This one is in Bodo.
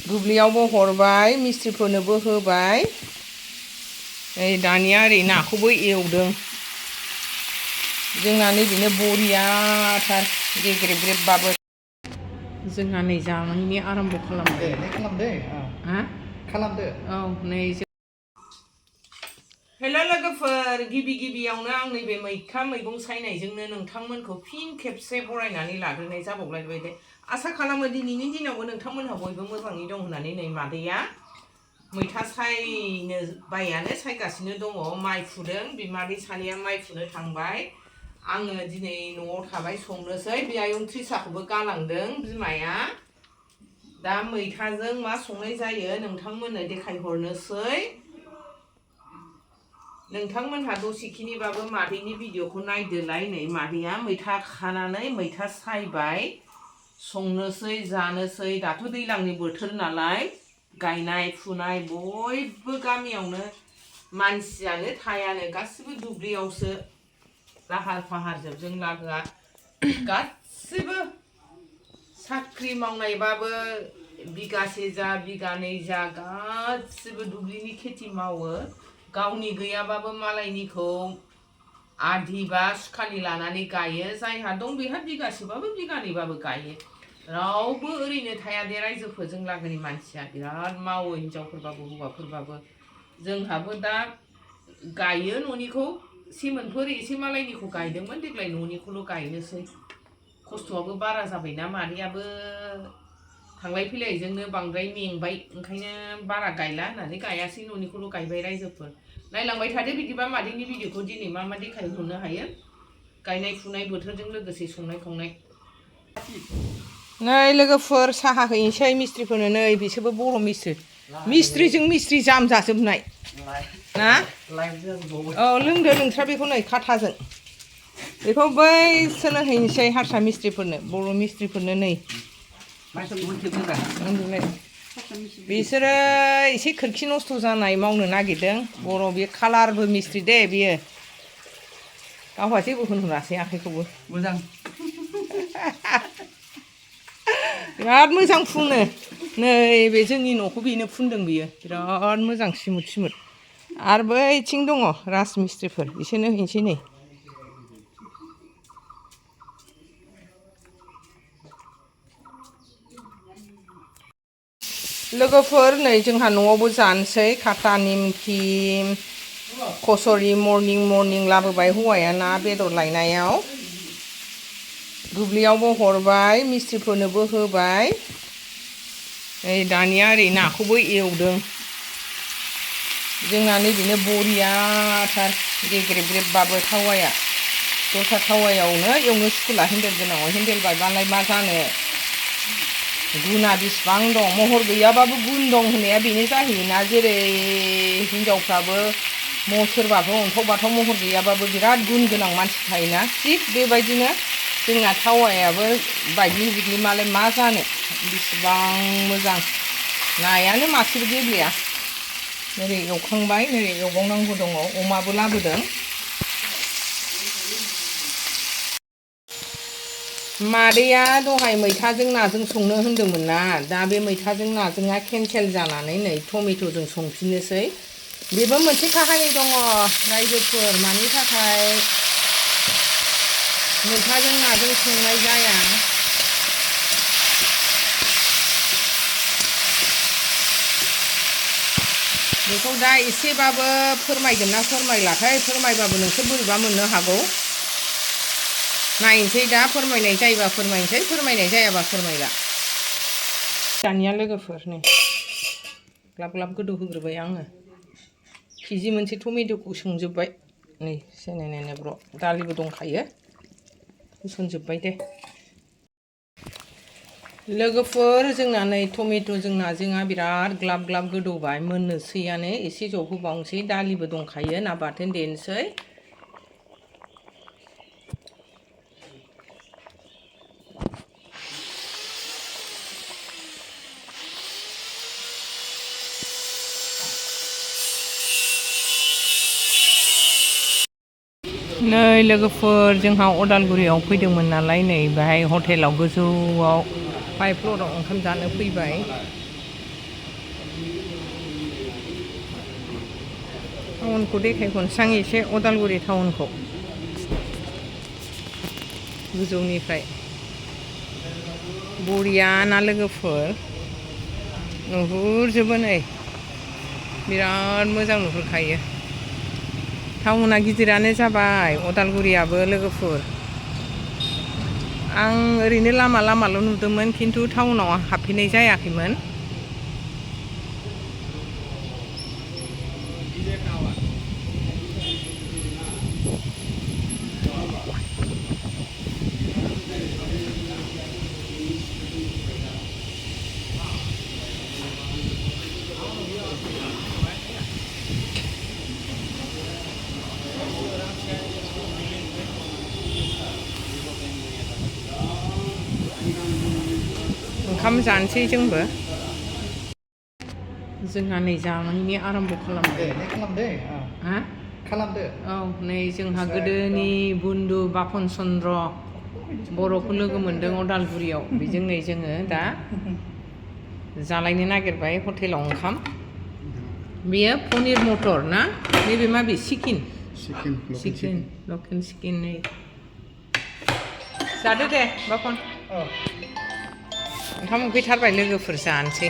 दुब्लियावबो हरबाय मिस्ट्रिफोरनोबो होबाय दानिया ओरै नाखौबो एवदों जोंना नैबेनो बरियाथार गेग्रेब ग्रेबबाबो जोंहा नै जानायनि आराम्भ खालामदो औ नै हेल' लोगोफोर गिबियावनो आं नैबे मैथा मैगं सायनायजोंनो नोंथांमोनखौ फिन खेबसे बरायनानै लाग्रोनाय जाबावलायबाय दे आसा खालामो दिनैनि दिनावबो नोंथांमोनहा बयबो मोजाङै दं होननानै नै मादैया मैथा सायनो बायानो सायगासिनो दङ माइ फुदों बिमादै सानैया माइ फुनो थांबाय आङो दिनै न'आव थाबाय संनोसै बियायं थ्रिसाखौबो गालांदों बिमाया दा मैथाजों मा संनाय जायो नोंथांमोननो देखायहरनोसै नोंथांमोनहा दसेखिनिबाबो मादैनि भिडिअखौ नायदोलाय नै मादैया मैथा खानानै मैथा सायबाय संनोसै जानोसै दाथ' दैज्लांनि बोथोर नालाय गायनाय फुनाय बयबो गामियावनो मानसियानो थायानो गासिबो दुब्लियावसो लाहार फाहार जोबजों लागोआ गासिबो साख्रि मावनायबाबो बिगासे जा बिगानै जा गासिबो दुब्लिनि खेथि मावो गावनि गैयाबाबो मालायनिखौ आधि बा सुखानि लानानै गायो जायहा दं बेहा बिगासेबाबो बिगानैबाबो गायो रावबो ओरैनो थाया दे रायजोफोरजों लागोनि मानसिया बिराद मावो हिनजावफोरबाबो हौवाफोरबाबो जोंहाबो दा गायो न'निखौ सेमोनफोर एसे मालायनिखौ गायदोंमोन देग्लाय न'निखौल' गायनोसै खस्थ'आबो बारा जाबायना मादैयाबो थांलाय फैलायजोंनो बांद्राय मेंबाय ओंखायनो बारा गायला होननानै गायासै न'निखौल' गायबाय रायजोफोर नायलांबाय थादो बिदिबा मादैनि भिडिअखौ दिनै मा देखायहरनो हायो गायनाय फुनाय बोथोरजों लोगोसे संनाय खावनाय नै लोगोफोर साहा हैनोसै मिस्ट्रिफोरनो नै बिसोरबो बर' मिस्ट्रिजों मिस्ट्रि जाम जाजोबनाय ना औ लोंदो नोंस्रा बेखौ नै खाथाजों बेखौ बैसोरनो हैनोसै हारसा मिस्ट्रिफोरनो बर' मिस्ट्रिफोरनो नै बिसोरो एसे खोरखि नस्थ' जानाय मावनो नागिरदों बर' बे कालारबो मिस्ट्रि दे बियो गावहा जेबो होनहरासै आखाइखौबो मोजां बिराद मोजां फुनो नैबे जोंनि न'खौ बेनो फुनदों बियो बिराद मोजां सिमुथ आरो बैथिं दङ राज मिस्ट्रिफोर बिसोरनो हैनोसै नै लोगोफोर नै जोंहा न'आवबो जानोसै खाथा निमखि कचुरि मर्निं लाबोबाय हौवाया ना बेदर लायनायाव दुब्लियावबो हरबाय मिस्ट्रिफोरनोबो होबाय दानिया ओरै नाखौबो एवदों जोंना नैबेनो बरियाथार गेग्रेब ग्रेबबाबो थावाया दस्रा थावायावनो एवनो सुखुला हेन्देल गोनाङाव हेन्देल बायबालाय मा जानो गुना बेसेबां दं महर गैयाबाबो गुन दं होननाया बेनो जाहैयोना जेरै हिनजावफ्राबो सोरबाफोर अन्थाव बाथाव महर गैयाबाबो बिराद गुन गोनां मानसि थायोना थिग बेबायदिनो जोंना थावायाबो बायदि बिदि मालाय मा जानो बेसेबां मोजां नायानो मासेबो गेब्लेया नोरै एवखांबाय नोरै एवबावनांगौ दङ अमाबो लाबोदों मादैया दहाय मैथाजों नाजों संनो होन्दोंमोन ना दा बे मैथाजों नाजोंआ केन्सेल जानानै नै टमेट'जों संफिननोसै बेबो मोनसे काहानि दङ रायजोफोर मानि थाखाय मैथाजों नाजों संनाय जाया बेखौ दा एसेबाबो फोरमायगोन ना फोरमायलाथाय फोरमायबाबो नोंसोर बोरैबा मोननो हागौ नायनोसै दा फोरमायनाय जायोबा फोरमायनोसै फोरमायनाय जायाबा फोरमायला दानिया लोगोफोर नै ग्लाब ग्लाब गोदौ होग्रोबाय आङो केजि मोनसे टमेट'खौ संजोब्बाय नै नायनाय ब्र' दालिबो दंखायो होसनजोब्बाय दे लोगोफोर जोंना नै टमेट'जों नाजोंआ बिराद ग्लाब ग्लाब गोदौबाय मोननोसैयानो एसे जबहोबावनोसै दालिबो दंखायो ना बाथोन देनोसै नै लोगोफोर जोंहा उदालगुरियाव फैदोंमोन नालाय नै बेहाय हटेलाव गोजौआव 5 फ्ल'राव ओंखाम जानो फैबाय टाउनखौ देखायखनसां एसे उदालगुरि टाउनखौ गोजौनिफ्राय बरिया ना लोगोफोर नुहुरजोबो नै बिराद मोजां नुहुरखायो टाउना गिदिरानो जाबाय उदालगुरियाबो लोगोफोर आं ओरैनो लामाल' नुदोंमोन खिन्थु टाउनाव हाबफैनाय जायाखैमोन ओंखाम जानोसै जोंबो जोंहा नै जानायनि आरम्भ खालामदो औ नै जोंहा गोदोनि बुन्दु बापन चन्द्र बर'खौ लोगो मोनदों उदालगुरियाव बेजों नै जोङो दा जालायनो नागिरबाय हटेलाव ओंखाम बेयो पनिर मटर ना नैबे माबे चिकेन लकेल चिकेन नै जादो दे बापन ओंखाम उखैथारबाय लोगोफोर जानोसै